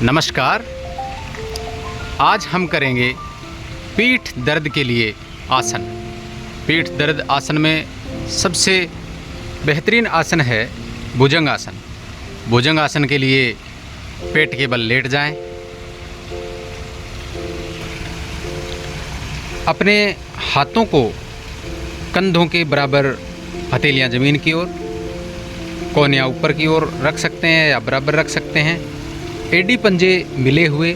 नमस्कार। आज हम करेंगे पीठ दर्द के लिए आसन। पीठ दर्द आसन में सबसे बेहतरीन आसन है भुजंग आसन। भुजंग आसन के लिए पेट के बल लेट जाएं। अपने हाथों को कंधों के बराबर, हथेलियां ज़मीन की ओर, कोहनियाँ ऊपर की ओर रख सकते हैं या बराबर रख सकते हैं। एडी पंजे मिले हुए,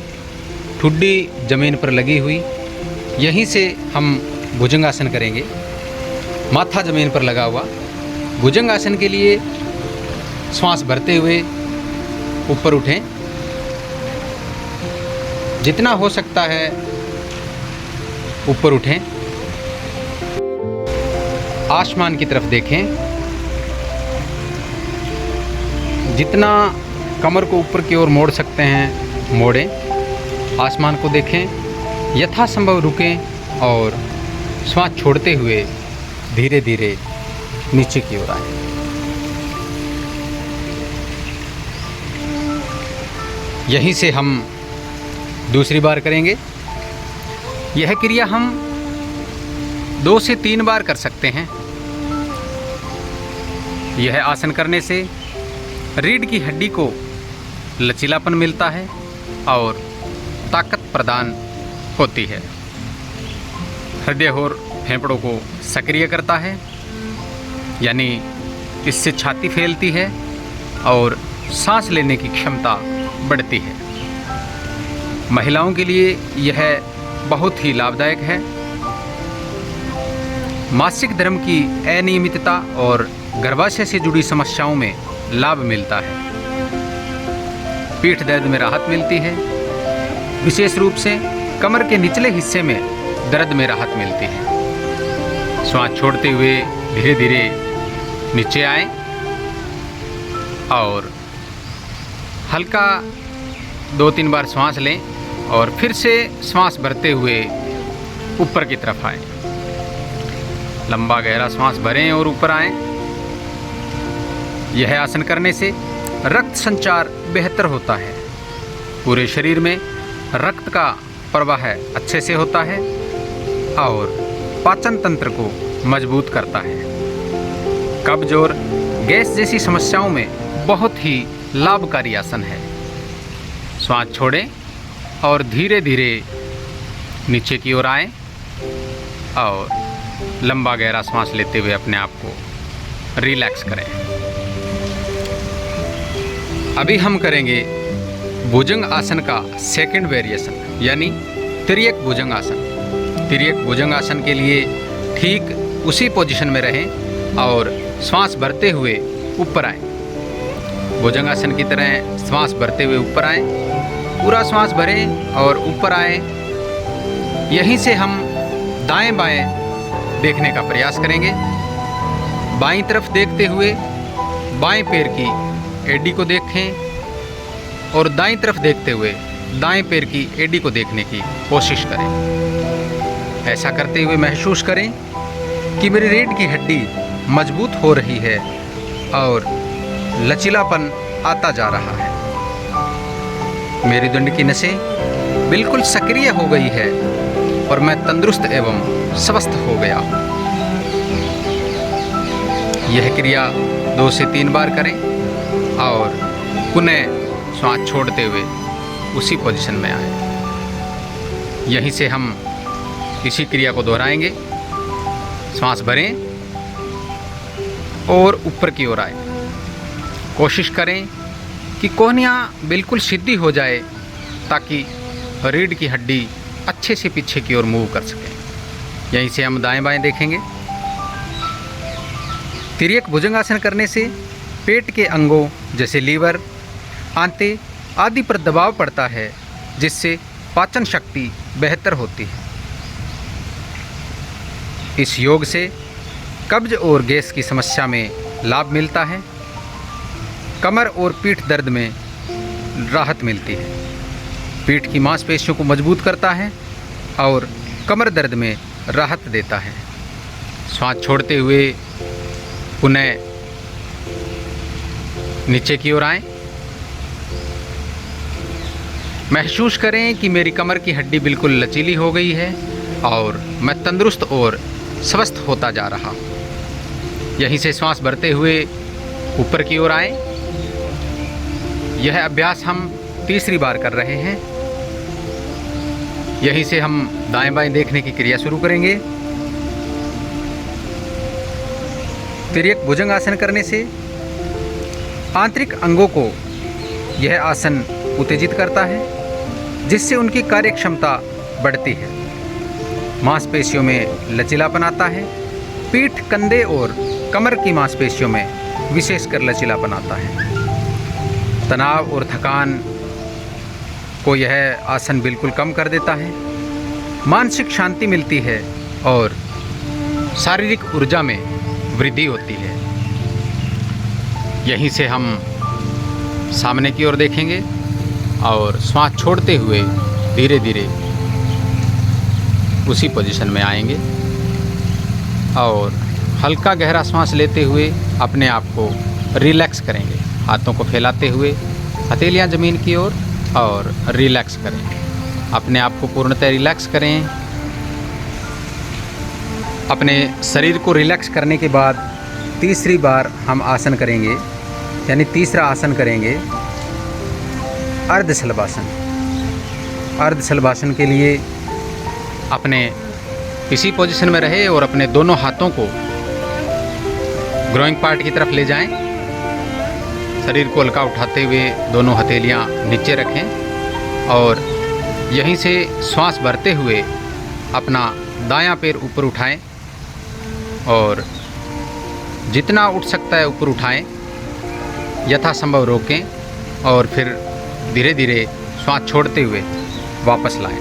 ठुड्डी ज़मीन पर लगी हुई, यहीं से हम भुजंगासन करेंगे। माथा ज़मीन पर लगा हुआ। भुजंगासन के लिए श्वास भरते हुए ऊपर उठें। जितना हो सकता है ऊपर उठें। आसमान की तरफ देखें। जितना कमर को ऊपर की ओर मोड़ सकते हैं मोड़ें। आसमान को देखें। यथासंभव रुकें और श्वास छोड़ते हुए धीरे धीरे नीचे की ओर आएं। यहीं से हम दूसरी बार करेंगे। यह क्रिया हम 2 से 3 बार कर सकते हैं। यह आसन करने से रीढ़ की हड्डी को लचीलापन मिलता है और ताकत प्रदान होती है। हृदय और फेफड़ों को सक्रिय करता है, यानी इससे छाती फैलती है और सांस लेने की क्षमता बढ़ती है। महिलाओं के लिए यह बहुत ही लाभदायक है। मासिक धर्म की अनियमितता और गर्भाशय से जुड़ी समस्याओं में लाभ मिलता है। पीठ दर्द में राहत मिलती है। विशेष रूप से कमर के निचले हिस्से में दर्द में राहत मिलती है। श्वास छोड़ते हुए धीरे धीरे नीचे आएं और हल्का 2-3 बार श्वास लें और फिर से श्वास भरते हुए ऊपर की तरफ आएं। लंबा गहरा श्वास भरें और ऊपर आएं। यह आसन करने से रक्त संचार बेहतर होता है। पूरे शरीर में रक्त का प्रवाह अच्छे से होता है और पाचन तंत्र को मजबूत करता है। कब्ज और गैस जैसी समस्याओं में बहुत ही लाभकारी आसन है। श्वास छोड़ें और धीरे धीरे नीचे की ओर आएं और लंबा गहरा श्वास लेते हुए अपने आप को रिलैक्स करें। अभी हम करेंगे भुजंग आसन का सेकंड वेरिएशन, यानी तिर्यक भुजंग आसन। तिर्यक भुजंग आसन के लिए ठीक उसी पोजीशन में रहें और श्वास भरते हुए ऊपर आएं। भुजंग आसन की तरह श्वास भरते हुए ऊपर आएं। पूरा श्वास भरें और ऊपर आएं। यहीं से हम दाएं बाएं देखने का प्रयास करेंगे। बाईं तरफ देखते हुए बाएं पैर की एडी को देखें और दाईं तरफ देखते हुए दाएं पैर की एडी को देखने की कोशिश करें। ऐसा करते हुए महसूस करें कि मेरी रीढ़ की हड्डी मजबूत हो रही है और लचीलापन आता जा रहा है। मेरी दंड की नसें बिल्कुल सक्रिय हो गई है और मैं तंदुरुस्त एवं स्वस्थ हो गया हूँ। यह क्रिया 2 से 3 बार करें और पुनः श्वास छोड़ते हुए उसी पोजीशन में आए। यहीं से हम इसी क्रिया को दोहराएंगे। श्वास भरें और ऊपर की ओर आए। कोशिश करें कि कोहनियाँ बिल्कुल सीधी हो जाए ताकि रीढ़ की हड्डी अच्छे से पीछे की ओर मूव कर सके। यहीं से हम दाएं बाएं देखेंगे। तिर्यक भुजंगासन करने से पेट के अंगों जैसे लीवर, आंतें आदि पर दबाव पड़ता है, जिससे पाचन शक्ति बेहतर होती है। इस योग से कब्ज और गैस की समस्या में लाभ मिलता है। कमर और पीठ दर्द में राहत मिलती है। पीठ की मांसपेशियों को मजबूत करता है और कमर दर्द में राहत देता है। श्वास छोड़ते हुए पुनः नीचे की ओर आएं। महसूस करें कि मेरी कमर की हड्डी बिल्कुल लचीली हो गई है और मैं तंदुरुस्त और स्वस्थ होता जा रहा हूँ। यहीं से श्वास भरते हुए ऊपर की ओर आएं। यह अभ्यास हम तीसरी बार कर रहे हैं। यहीं से हम दाएं बाएं देखने की क्रिया शुरू करेंगे। तिर्यक भुजंग आसन करने से आंतरिक अंगों को यह आसन उत्तेजित करता है, जिससे उनकी कार्य क्षमता बढ़ती है। मांसपेशियों में लचीलापन आता है। पीठ, कंधे और कमर की मांसपेशियों में विशेषकर लचीलापन आता है। तनाव और थकान को यह आसन बिल्कुल कम कर देता है। मानसिक शांति मिलती है और शारीरिक ऊर्जा में वृद्धि होती है। यहीं से हम सामने की ओर देखेंगे और श्वास छोड़ते हुए धीरे धीरे उसी पोजीशन में आएंगे और हल्का गहरा श्वास लेते हुए अपने आप को रिलैक्स करेंगे। हाथों को फैलाते हुए हथेलियां ज़मीन की ओर और रिलैक्स करें। अपने आप को पूर्णतः रिलैक्स करें। अपने शरीर को रिलैक्स करने के बाद तीसरी बार हम आसन करेंगे, यानी तीसरा आसन करेंगे अर्धशलभासन। अर्धशलभासन के लिए अपने इसी पोजीशन में रहे और अपने दोनों हाथों को ग्रोइंग पार्ट की तरफ ले जाएं। शरीर को हल्का उठाते हुए दोनों हथेलियां नीचे रखें और यहीं से श्वास भरते हुए अपना दायां पैर ऊपर उठाएं और जितना उठ सकता है ऊपर उठाएं, यथासंभव रोकें और फिर धीरे धीरे श्वास छोड़ते हुए वापस लाएं।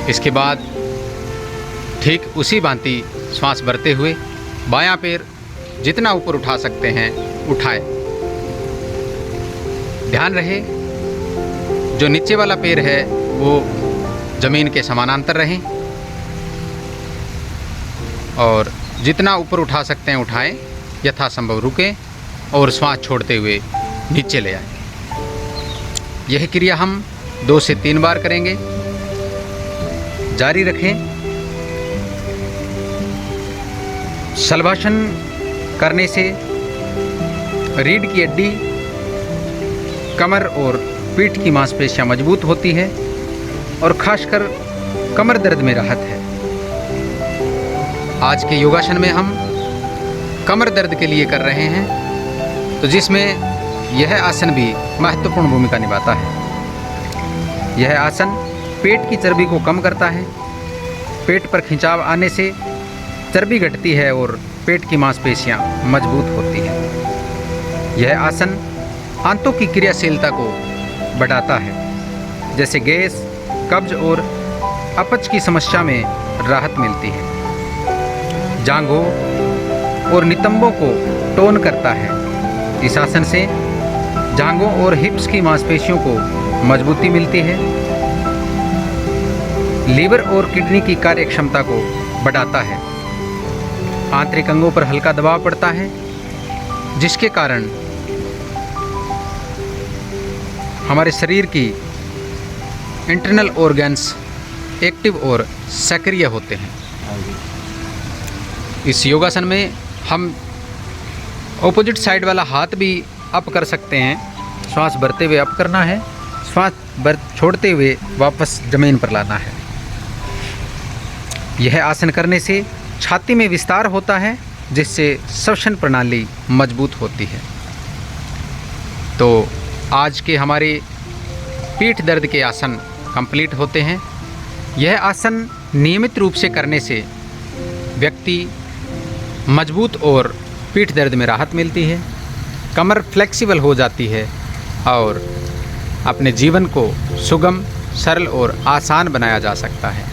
इसके बाद ठीक उसी भांति श्वास भरते हुए बायां पैर जितना ऊपर उठा सकते हैं उठाएं। ध्यान रहे जो नीचे वाला पैर है वो ज़मीन के समानांतर रहें और जितना ऊपर उठा सकते हैं उठाएं, यथासंभव रुकें और श्वास छोड़ते हुए नीचे ले आएं। यह क्रिया हम 2 से 3 बार करेंगे। जारी रखें। शलभासन करने से रीढ़ की हड्डी, कमर और पीठ की मांसपेशियां मजबूत होती है और खासकर कमर दर्द में राहत है। आज के योगासन में हम कमर दर्द के लिए कर रहे हैं, तो जिसमें यह आसन भी महत्वपूर्ण भूमिका निभाता है। यह आसन पेट की चर्बी को कम करता है। पेट पर खिंचाव आने से चर्बी घटती है और पेट की मांसपेशियां मजबूत होती हैं। यह आसन आंतों की क्रियाशीलता को बढ़ाता है, जैसे गैस, कब्ज और अपच की समस्या में राहत मिलती है। जांघों और नितंबों को टोन करता है। इस आसन से जांघों और हिप्स की मांसपेशियों को मजबूती मिलती है। लीवर और किडनी की कार्य क्षमता को बढ़ाता है। आंतरिक अंगों पर हल्का दबाव पड़ता है, जिसके कारण हमारे शरीर की इंटरनल ऑर्गन्स एक्टिव और सक्रिय होते हैं। इस योगासन में हम ऑपोजिट साइड वाला हाथ भी अप कर सकते हैं। श्वास भरते हुए अप करना है, श्वास छोड़ते हुए वापस ज़मीन पर लाना है। यह आसन करने से छाती में विस्तार होता है, जिससे श्वसन प्रणाली मजबूत होती है। तो आज के हमारे पीठ दर्द के आसन कंप्लीट होते हैं। यह आसन नियमित रूप से करने से व्यक्ति मजबूत और पीठ दर्द में राहत मिलती है, कमर फ्लेक्सिबल हो जाती है और अपने जीवन को सुगम, सरल और आसान बनाया जा सकता है।